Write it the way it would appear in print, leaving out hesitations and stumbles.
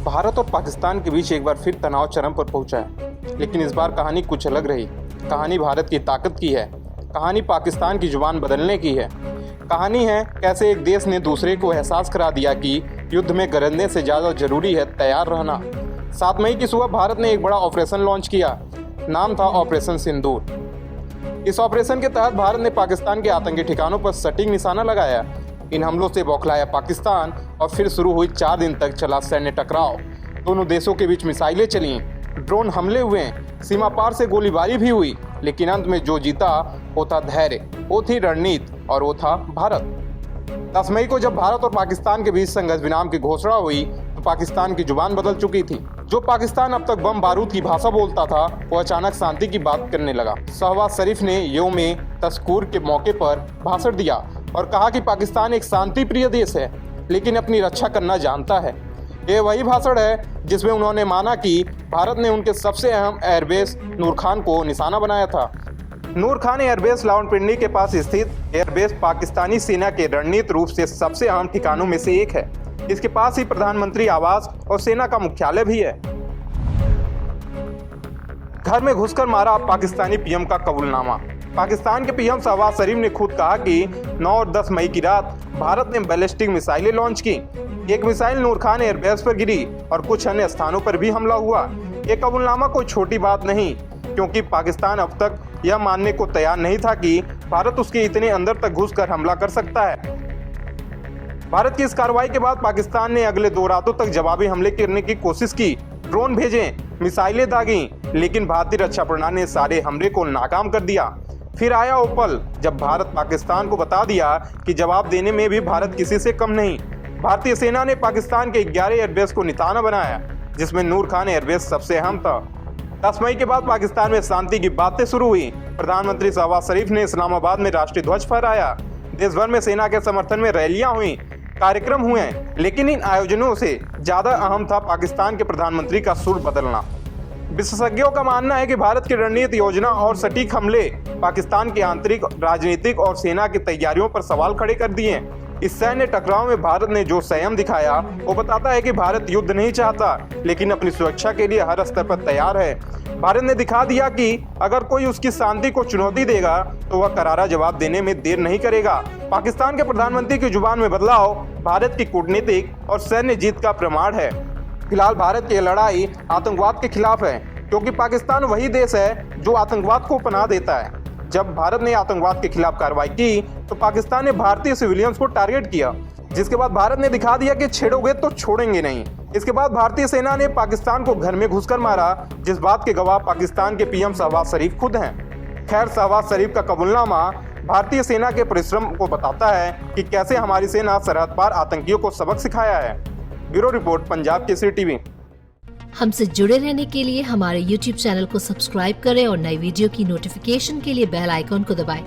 भारत और पाकिस्तान के बीच एक बार फिर तनाव चरम पर पहुंचा है, लेकिन इस बार कहानी कुछ अलग रही। कहानी भारत की ताकत की है, कहानी पाकिस्तान की जुबान बदलने की है। कहानी है कैसे एक देश ने दूसरे को एहसास करा दिया कि युद्ध में गरजने से ज़्यादा जरूरी है तैयार रहना। 7 मई की सुबह भारत ने एक बड़ा ऑपरेशन लॉन्च किया। नाम था ऑपरेशन सिंदूर। इस ऑपरेशन के तहत भारत ने पाकिस्तान के आतंकी ठिकानों पर सटीक निशाना लगाया। इन हमलों से बौखलाया पाकिस्तान और फिर शुरू हुई 4 दिन तक चला सैन्य टकराव। दोनों देशों के बीच मिसाइलें चली, ड्रोन हमले हुए, सीमा पार से गोलीबारी भी हुई, लेकिन अंत में जो जीता वो था धैर्य, वो थी रणनीति और वो था भारत। 10 मई को जब भारत और पाकिस्तान के बीच संघर्ष विराम की घोषणा हुई तो पाकिस्तान की जुबान बदल चुकी थी। जो पाकिस्तान अब तक बम बारूद की भाषा बोलता था वो अचानक शांति की बात करने लगा। शहबाज शरीफ ने यौम तस्कूर के मौके पर भाषण दिया और कहा कि पाकिस्तान एक शांति प्रिय देश है लेकिन अपनी रक्षा करना जानता है। ये वही भाषण है जिसमें उन्होंने माना कि भारत ने उनके सबसे अहम एयरबेस नूर खान को निशाना बनाया था। नूर खान एयरबेस रावलपिंडी के पास स्थित एयरबेस पाकिस्तानी सेना के रणनीतिक रूप से सबसे अहम ठिकानों में से एक है। इसके पास ही प्रधानमंत्री आवास और सेना का मुख्यालय भी है। घर में घुसकर मारा पाकिस्तानी पीएम का कबूलनामा। पाकिस्तान के पीएम शहबाज शरीफ ने खुद कहा कि 9 और 10 मई की रात भारत ने बैलिस्टिक मिसाइलें लॉन्च की। एक मिसाइल नूर खान एयरबेस पर गिरी और कुछ अन्य स्थानों पर भी हमला हुआ। ये कबूलनामा कोई छोटी बात नहीं, क्योंकि पाकिस्तान अब तक यह मानने को तैयार नहीं था कि भारत उसके इतने अंदर तक घुसकर हमला कर सकता है। भारत की इस कार्रवाई के बाद पाकिस्तान ने अगले 2 रातों तक जवाबी हमले करने की कोशिश की। ड्रोन भेजे, मिसाइलें दागी, लेकिन भारतीय रक्षा प्रणाली ने सारे हमले को नाकाम कर दिया। फिर आया वो पल जब भारत पाकिस्तान को बता दिया कि जवाब देने में भी भारत किसी से कम नहीं। भारतीय सेना ने पाकिस्तान के 11 एयरबेस को निशाना बनाया, जिसमें नूर खान एयरबेस सबसे अहम था। 10 मई के बाद पाकिस्तान में शांति की बातें शुरू हुई। प्रधानमंत्री शहबाज शरीफ ने इस्लामाबाद में राष्ट्रीय ध्वज फहराया। देश भर में सेना के समर्थन में रैलियां हुई, कार्यक्रम हुए, लेकिन इन आयोजनों से ज्यादा अहम था पाकिस्तान के प्रधानमंत्री का सुर बदलना। विशेषज्ञों का मानना है कि भारत की रणनीति, योजना और सटीक हमले पाकिस्तान के आंतरिक, राजनीतिक और सेना की तैयारियों पर सवाल खड़े कर दिए। इस सैन्य टकराव में भारत ने जो संयम दिखाया वो बताता है कि भारत युद्ध नहीं चाहता, लेकिन अपनी सुरक्षा के लिए हर स्तर पर तैयार है। भारत ने दिखा दिया कि अगर कोई उसकी शांति को चुनौती देगा तो वह करारा जवाब देने में देर नहीं करेगा। पाकिस्तान के प्रधानमंत्री की जुबान में बदलाव भारत की कूटनीतिक और सैन्य जीत का प्रमाण है। फिलहाल भारत की लड़ाई आतंकवाद के खिलाफ है, क्योंकि पाकिस्तान वही देश है जो आतंकवाद को पनाह देता है। जब भारत ने आतंकवाद के खिलाफ कार्रवाई की तो पाकिस्तान ने भारतीय सिविलियंस को टारगेट किया, जिसके बाद भारत ने दिखा दिया कि छेड़ोगे तो छोड़ेंगे नहीं। इसके बाद भारतीय सेना ने पाकिस्तान को घर में घुसकर मारा, जिस बात के गवाह पाकिस्तान के पीएम शहबाज शरीफ खुद हैं। खैर, शहबाज शरीफ का कबूलनामा भारतीय सेना के परिश्रम को बताता है कि कैसे हमारी सेना सरहद पार आतंकियों को सबक सिखाया है। Bureau report, Punjab Kesari TV. हमसे जुड़े रहने के लिए हमारे YouTube चैनल को सब्सक्राइब करें और नई वीडियो की नोटिफिकेशन के लिए बेल आइकॉन को दबाएं।